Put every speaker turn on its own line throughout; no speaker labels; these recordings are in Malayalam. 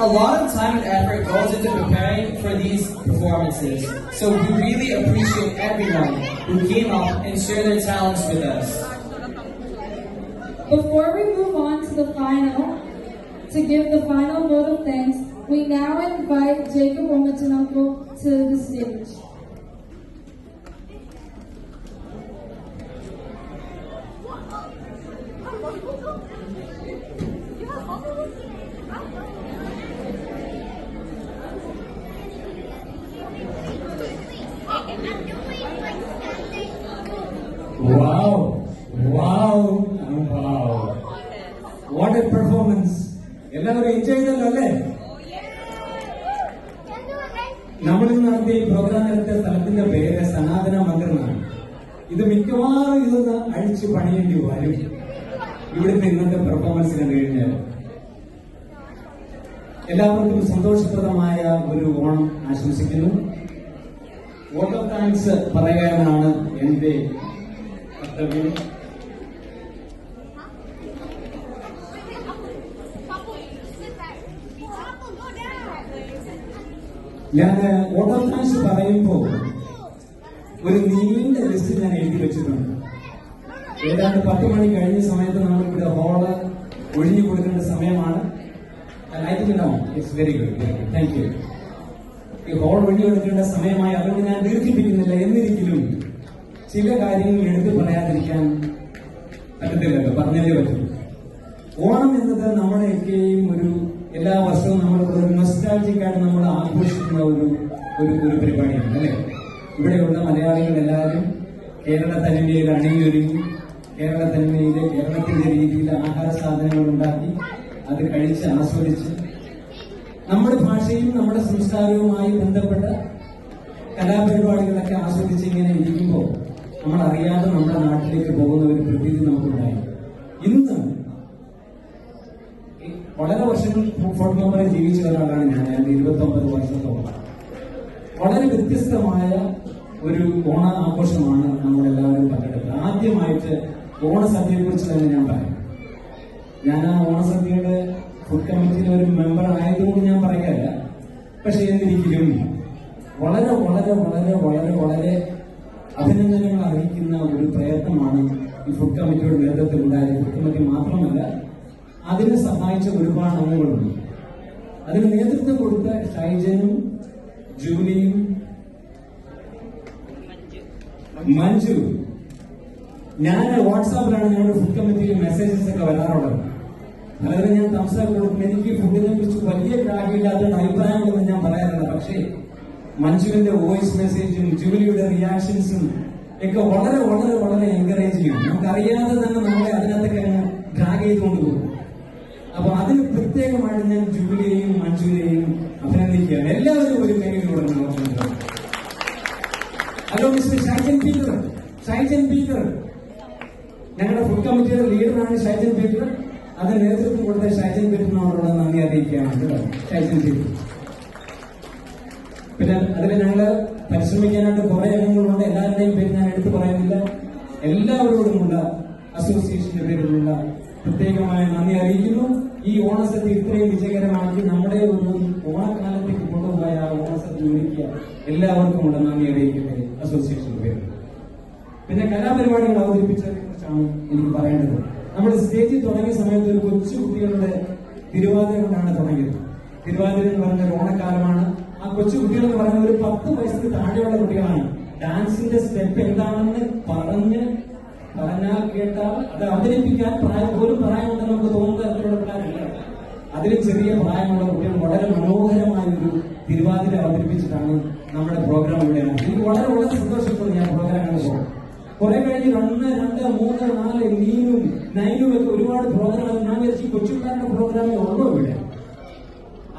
A lot of time and effort goes into preparing for these performances, so we really appreciate everyone who came up and shared their talents with us.
Before we move on to the final, to give the final vote of thanks, we now invite Jacob Omatanoko to the stage.
Wow! What a performance! എല്ലാവരും എൻജോയ് ചെയ്തല്ലോ അല്ലേ? നമ്മളിന്ന് നടത്തിയ ഈ പ്രോഗ്രാം നടത്തിയ സ്ഥലത്തിന്റെ പേര് സനാതന മന്ദിർ എന്നാണ്. ഇത് മിക്കവാറും ഇതൊന്ന് അഴിച്ചു പണിയേണ്ടി വരും ഇവിടുത്തെ ഇന്നത്തെ പെർഫോമൻസ് കണ്ടു കഴിഞ്ഞാൽ. എല്ലാവർക്കും സന്തോഷപ്രദമായ ഒരു ഓണം ആശംസിക്കുന്നു. വോട്ട് ഓഫ് താങ്ക്സ് പറയാനാണ് എന്റെ കർത്തവ്യം. ഞാൻ വോട്ട് ഓഫ് താങ്ക്സ് പറയുമ്പോൾ ഒരു നീണ്ട ലിസ്റ്റ് ഞാൻ എഴുതി വെച്ചിട്ടുണ്ട്. ഏതാണ്ട് 10 മണി കഴിഞ്ഞ സമയത്ത് നമ്മളിവിടെ ഹോള് ഒഴിഞ്ഞു കൊടുക്കേണ്ട സമയമാണ്. It's very good, thank you. ഈ ഹോൾ ഒഴിഞ്ഞു കൊടുക്കേണ്ട സമയമായി, അതുകൊണ്ട് ഞാൻ ദീർഘിപ്പിക്കുന്നില്ല. എന്നിരിക്കലും ചില കാര്യങ്ങൾ എടുത്തു പറയാതിരിക്കാൻ പറ്റത്തില്ലല്ലോ, പറഞ്ഞല്ലേ പറ്റും. ഓണം എന്നത് നമ്മുടെയൊക്കെയും ഒരു എല്ലാ വർഷവും നമ്മൾ ഒരു നൊസ്റ്റാൾജിക്കായിട്ട് നമ്മൾ ആഘോഷിക്കുന്ന ഒരു പരിപാടിയാണ് അല്ലെ. ഇവിടെയുള്ള മലയാളികൾ എല്ലാവരും കേരള തനിമയിൽ അണിഞ്ഞൊരുങ്ങി കേരള തനിമയിലെ കേരളത്തിന്റെ രീതിയിൽ ആഹാര സാധനങ്ങൾ ഉണ്ടാക്കി അത് കഴിച്ച് ആസ്വദിച്ച് നമ്മുടെ ഭാഷയും നമ്മുടെ സംസ്കാരവുമായി ബന്ധപ്പെട്ട കലാപരിപാടികളൊക്കെ ആസ്വദിച്ച് ഇങ്ങനെ ഇരിക്കുമ്പോൾ നമ്മൾ അറിയാതെ നമ്മുടെ നാട്ടിലേക്ക് പോകുന്ന ഒരു പ്രതീതി നമുക്കുണ്ടായി. ഇന്ന് വളരെ വർഷങ്ങൾ ഫോർട്ട് മെമ്പറിൽ ജീവിച്ച ഒരാളാണ് ഞാൻ. 29 വർഷത്തോളം വളരെ വ്യത്യസ്തമായ ഒരു ഓണ ആഘോഷമാണ് നമ്മളെല്ലാവരും പങ്കെടുത്തത്. ആദ്യമായിട്ട് ഓണസദ്യയെ കുറിച്ച് തന്നെ ഞാൻ പറയാം. ഞാൻ ആ ഓണസദ്യയുടെ ഫുഡ് കമ്മിറ്റിയിലെ ഒരു മെമ്പർ ആയതുകൊണ്ട് ഞാൻ പറയാല്ല. പക്ഷെ എന്നിരിക്കലും വളരെ വളരെ വളരെ വളരെ വളരെ അഭിനന്ദനങ്ങൾ അറിയിക്കുന്ന ഒരു പ്രയത്നമാണ് ഈ ഫുഡ് കമ്മിറ്റിയുടെ നേതൃത്വത്തിൽ ഉണ്ടായത്. ഫുഡ് കമ്മിറ്റി മാത്രമല്ല, അതിനെ സഹായിച്ച ഒരുപാട് അംഗങ്ങളുണ്ട്. അതിന് നേതൃത്വം കൊടുത്ത ഷൈജനും ജൂലിയും മഞ്ജു. ഞാൻ വാട്സാപ്പിലാണ് ഞങ്ങളുടെ ഫുഡ് കമ്മിറ്റിയിൽ മെസ്സേജസ് ഒക്കെ വരാറുള്ളത്. പലരും ഞാൻ തംസാക്ക് കൊടുക്കും. എനിക്ക് ഫുഡിനെ കുറിച്ച് വലിയ ഗ്രാഹ്യമില്ലാത്ത അഭിപ്രായങ്ങളൊന്നും ഞാൻ പറയാറില്ല. പക്ഷേ മഞ്ജുവിന്റെ വോയിസ് മെസ്സേജും ജൂലിയുടെ റിയാക്ഷൻസും ഒക്കെ വളരെ വളരെ വളരെ എൻകറേജ് ചെയ്യും. നമുക്കറിയാതെ തന്നെ നമ്മളെ അതിനകത്തൊക്കെ ഡ്രാഗ് ചെയ്തുകൊണ്ട് പോകും. അപ്പൊ അതിന് പ്രത്യേകമായിട്ട് ഞാൻ ജൂലിയെയും മഞ്ജുവിനെയും അഭിനന്ദിക്കുകയാണ്. എല്ലാവരും ഒരു കൈയിലൂടെ നോക്കുന്നത്. ഹലോ മിസ്റ്റർ ഷൈജൻ പീറ്റർ, ഞങ്ങളുടെ ഫുഡ് കമ്മിറ്റിയുടെ ലീഡറാണ് ഷൈജൻ പീറ്റർ. അതിന് നേതൃത്വം കൊടുത്ത ഷൈജൻ പീറ്ററിനോടുള്ള നന്ദി അറിയിക്കുകയാണ്. ഷൈജൻ പീറ്റർ. പിന്നെ അതിൽ ഞങ്ങള് പരിശ്രമിക്കാനായിട്ട് കുറെ അംഗങ്ങളുണ്ട്. എല്ലാവരുടെയും പേര് ഞാൻ എടുത്തു പറയുന്നില്ല. എല്ലാവരോടുമുള്ള അസോസിയേഷന്റെ പേരിലുള്ള പ്രത്യേകമായ നന്ദി അറിയിക്കുന്നു. ഈ ഓണസദ്യ ഇത്രയും വിജയകരമാക്കി നമ്മുടെ ഒരു ഓണക്കാലത്തേക്ക് കൊണ്ടുപോയ ആ ഓണസദ്യ ഒരുക്കിയ എല്ലാവർക്കുമുള്ള നന്ദി അറിയിക്കട്ടെ അസോസിയേഷന്റെ പേരിൽ. പിന്നെ കലാപരിപാടികൾ അവതരിപ്പിച്ചതിനെ കുറിച്ചാണ് എനിക്ക് പറയേണ്ടത്. നമ്മൾ സ്റ്റേജിൽ തുടങ്ങിയ സമയത്ത് ഒരു കൊച്ചു കുട്ടികളുടെ തിരുവാതിര കൊണ്ടാണ് തുടങ്ങിയത്. തിരുവാതിര എന്ന് പറഞ്ഞ ഒരു ഓണക്കാലമാണ്. ആ കൊച്ചു കുട്ടികൾ എന്ന് പറയുന്നത് ഒരു 10 വയസ്സിന് താഴെയുള്ള കുട്ടികളാണ്. ഡാൻസിന്റെ സ്റ്റെപ്പ് എന്താണെന്ന് പറഞ്ഞാൽ കേട്ടാൽ അത് അവതരിപ്പിക്കാൻ പോലും പ്രായമുണ്ടെന്ന് നമുക്ക് തോന്നുന്ന തരത്തിലുള്ള പിള്ളേരല്ല. അതിലും ചെറിയ പ്രായമുള്ള കുട്ടികൾ വളരെ മനോഹരമായ ഒരു തിരുവാതിര അവതരിപ്പിച്ചിട്ടാണ് നമ്മുടെ പ്രോഗ്രാം ഇവിടെ. എനിക്ക് വളരെ വളരെ സന്തോഷത്തോടെ ഞാൻ പ്രോഗ്രാം കണ്ടപ്പോൾ. കുറെ കഴിഞ്ഞ് 1, 2, 3, 4 നീനും നൈനും ഒക്കെ ഒരുപാട് പ്രോഗ്രാം ഞാൻ വിചാരിച്ചു കൊച്ചുപിള്ളേരുടെ പ്രോഗ്രാമേ ഉള്ളൂ ഇവിടെ.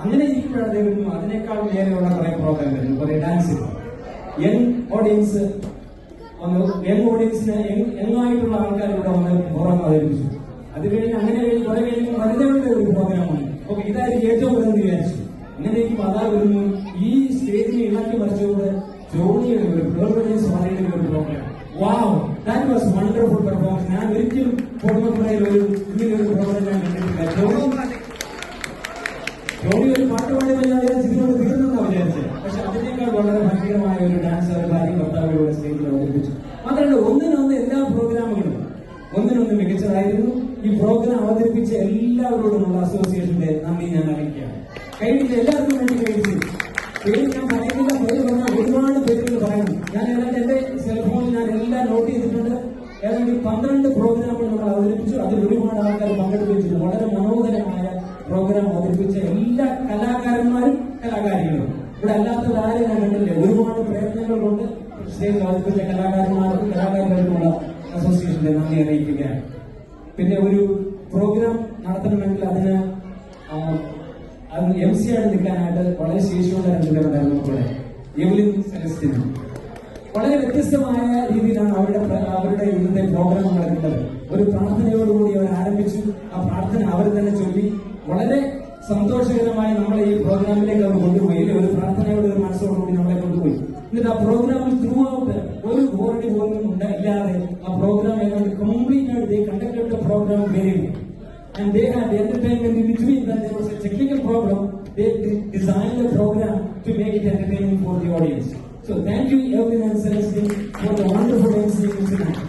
അങ്ങനെ ഇരിക്കുമ്പോഴായിരുന്നു അതിനേക്കാൾ നേരെയുള്ള കുറെ പ്രോഗ്രാം വരുന്നു, കുറെ ഡാൻസ്. യങ് ഓഡിയൻസിന് യങ്ങായിട്ടുള്ള ആൾക്കാർ ഇവിടെ വന്ന് പ്രോഗ്രാം അവതരിപ്പിച്ചു. അത് കഴിഞ്ഞ് അങ്ങനെ കഴിഞ്ഞ് കുറെ കഴിഞ്ഞ് വനിതകളുടെ ഒരു പ്രോഗ്രാമാണ്. ഓക്കെ, ഇതായിരിക്കും ഏറ്റവും വലുതെന്ന് വിചാരിച്ചു. അങ്ങനെ എനിക്ക് അതാ വരുന്നു. ഈ സ്റ്റേജിനെ ഇളക്കി മറിച്ചുകൊണ്ട് ജോണിയുടെ ഒരു സവാരിയുടെ ഒരു program. Wow, that was wonderful performance. ഞാൻ ഒരിക്കലും ഫോട്ടോഗ്രാഫിയിൽ ഇങ്ങനെ ഒരു പ്രോഗ്രാം ഞാൻ കണ്ടിട്ടില്ല. ജോലി ഒരു പാട്ട് പാടി കഴിഞ്ഞാൽ ഇതിനോട് തീർന്നെന്നാണ് വിചാരിച്ചത്. പക്ഷെ അതിനേക്കാൾ വളരെ ഭയങ്കരമായ ഒരു ഡാൻസ് അവർ ഭാര്യ ഭർത്താവിലൂടെ സ്റ്റേജിൽ അവതരിപ്പിച്ചു. മാത്രമല്ല ഒന്നിനൊന്ന് എല്ലാ പ്രോഗ്രാമുകളും ഒന്നിനൊന്ന് മികച്ചതായിരുന്നു. ഈ പ്രോഗ്രാം അവതരിപ്പിച്ച എല്ലാവരോടുമുള്ള അസോസിയേഷന്റെ നന്ദി ഞാൻ അറിയിക്കുകയാണ്. കഴിഞ്ഞ എല്ലാവർക്കും വേണ്ടി കഴിച്ചു. പേര് ഞാൻ പറയുന്നില്ല, പേര് പറഞ്ഞാൽ ഒരുപാട് പേരുകൾ പറയുന്നു. ഞാൻ ഏതാണ്ട് എന്റെ സെൽഫോണിൽ ഞാൻ എല്ലാം നോട്ട് ചെയ്തിട്ടുണ്ട്. ഏതാണ്ട് 12 പ്രോഗ്രാമുകൾ നമ്മൾ അവതരിപ്പിച്ചു. അതിൽ ഒരുപാട് ആൾക്കാർ പങ്കെടുപ്പിച്ചിട്ടുണ്ട്. വളരെ മനോഹരമായ പ്രോഗ്രാം അവതരിപ്പിച്ച എല്ലാ കലാകാരന്മാരും കലാകാരികളും ഇവിടെ അല്ലാത്തവരാരും ഞാൻ കണ്ടില്ല. ഒരുപാട് പ്രയത്നങ്ങൾ കൊണ്ട് സ്റ്റേജിൽ അവതരിപ്പിച്ച കലാകാരന്മാർക്കും കലാകാരികൾക്കുമുള്ള അസോസിയേഷന്റെ നന്ദി അറിയിക്കുകയാണ്. പിന്നെ ഒരു പ്രോഗ്രാം നടത്തണമെങ്കിൽ അതിന് MC ആയിട്ട് നിൽക്കാനായിട്ട് വളരെ ശേഷിയുള്ള രണ്ടുപേരുണ്ടായിരുന്നു. ഇവിടെ എവലിൻ സെലസ്റ്റിനും വളരെ വ്യത്യസ്തമായ രീതിയിലാണ് അവരുടെ ഇന്നത്തെ പ്രോഗ്രാം നടക്കുന്നത്. ഒരു പ്രാർത്ഥനയോടുകൂടി അവർ ആരംഭിച്ചു. ആ പ്രാർത്ഥന അവർ തന്നെ ചൊല്ലി വളരെ സന്തോഷകരമായി നമ്മളെ ഈ പ്രോഗ്രാമിലേക്ക് അവർ കൊണ്ടുപോയി. ഒരു പ്രാർത്ഥനയോട് ഒരു മനസ്സോടുകൂടി നമ്മളെ കൊണ്ടുപോയി. എന്നിട്ട് ആ പ്രോഗ്രാമിൽ ത്രൂ ഔട്ട് ഒരു ബോർഡ് പോലും ഇല്ലാതെ ആ പ്രോഗ്രാം ഏതാണ്ട് കംപ്ലീറ്റ് ആയിട്ട് they conducted the program very well. And they had entertainment in between that. There was a technical problem. They designed the program to make it entertaining for the audience. So thank you Evelyn and Celestine for the wonderful MC tonight.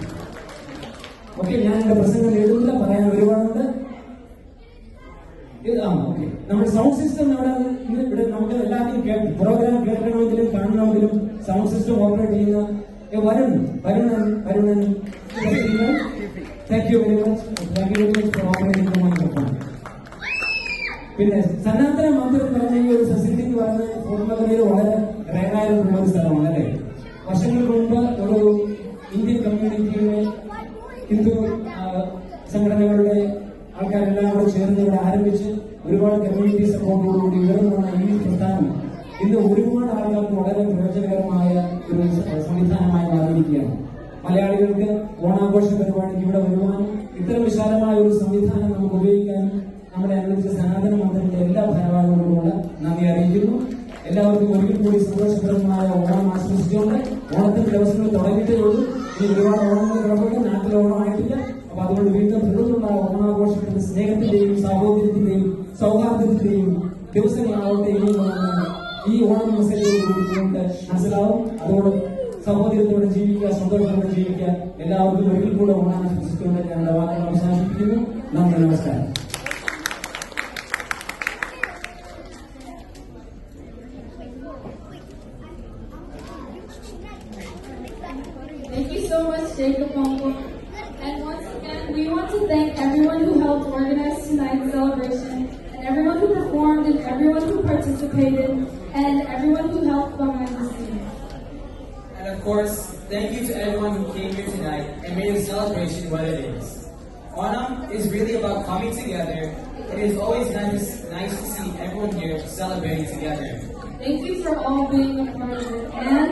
Okay, ഞാൻ എന്റെ പ്രസംഗം എഴുതുന്നില്ല, പറയാൻ ഒരുപാടുണ്ട്. ഓക്കെ, നമ്മുടെ സൗണ്ട് സിസ്റ്റം ഇവിടെ നമുക്ക് എല്ലാവർക്കും പ്രോഗ്രാം കേൾക്കണമെങ്കിലും കാണണമെങ്കിലും സൗണ്ട് സിസ്റ്റം ഓപ്പറേറ്റ് ചെയ്യുന്ന Varunan thank you very much for operating the microphone. പിന്നെ സനാതന മന്ദിരം പറഞ്ഞ ഈ ഒരു ഫെസിലിറ്റി എന്ന് പറയുന്നത് പൂർണ്ണതയിൽ വളരെ റേറായിട്ടുള്ള ഒരു സ്ഥലമാണ് അല്ലേ. വർഷങ്ങൾക്ക് മുമ്പ് ഒരു ഇന്ത്യൻ കമ്മ്യൂണിറ്റിയുടെ ഹിന്ദു സംഘടനകളുടെ ആൾക്കാരെല്ലാം കൂടെ ചേർന്ന് ഇവിടെ ആരംഭിച്ച് ഒരുപാട് കമ്മ്യൂണിറ്റി സപ്പോർട്ടോടുകൂടി ഉയർന്നു വന്ന ഈ പ്രസ്ഥാനം ഇന്ന് ഒരുപാട് ആളുകൾക്ക് വളരെ പ്രയോജനകരമായ ഒരു സംവിധാനമായി മാറിയിരിക്കുകയാണ്. മലയാളികൾക്ക് ഓണാഘോഷ പരിപാടിക്ക് ഇവിടെ വരുവാനും ഇത്തരം വിശാലമായ ഒരു സംവിധാനം നമുക്ക് ഉപയോഗിക്കാനും നമ്മളെ അനുവദിച്ച സനാതന മന്ദിരത്തിന്റെ എല്ലാ ഭാരവാഹികളോടുമുള്ള നന്ദി അറിയിക്കുന്നു. എല്ലാവർക്കും ഒരിക്കൽ കൂടി സന്തോഷപ്രദമായ ഓണം ആശംസിച്ചുകൊണ്ട് ഓണത്തിന്റെ ദിവസങ്ങൾ തുടങ്ങിയിട്ടേ ഉള്ളൂ. ഇനി ഒരുപാട് ഓണങ്ങൾ കിടപ്പുണ്ട്, നാട്ടിലെ ഓണമായിട്ടില്ല. അപ്പൊ അതുകൊണ്ട് വീണ്ടും തുടർന്നുള്ള ഓണാഘോഷത്തിന്റെ സ്നേഹത്തിന്റെയും സാഹോദര്യത്തിന്റെയും സൗഹാർദ്ദത്തിന്റെയും ദിവസങ്ങളാവട്ടെ ഈ ഓണം മെസ്സേജോടുകൂടി മനസ്സിലാവും. അതോടെ സഹോദര്യത്തോടെ ജീവിക്കുക, സന്തോഷത്തോടെ ജീവിക്കുക. എല്ലാവർക്കും ഒരിക്കൽ കൂടെ ഓണം ആശംസിച്ചുകൊണ്ട് ഞാൻ വാക്കുകൾ അവസാനിപ്പിക്കുന്നു. നന്ദി, നമസ്കാരം.
Thank you so much, Jacob Pongo. And once again, we want to thank everyone who helped organize tonight's celebration, and everyone who performed, and everyone who participated, and everyone who helped behind the scenes.
And of course, thank you to everyone who came here tonight and made the celebration what it is. Onam is really about coming together. It is always nice to see everyone here celebrating together.
Thank you for all being a part of it. And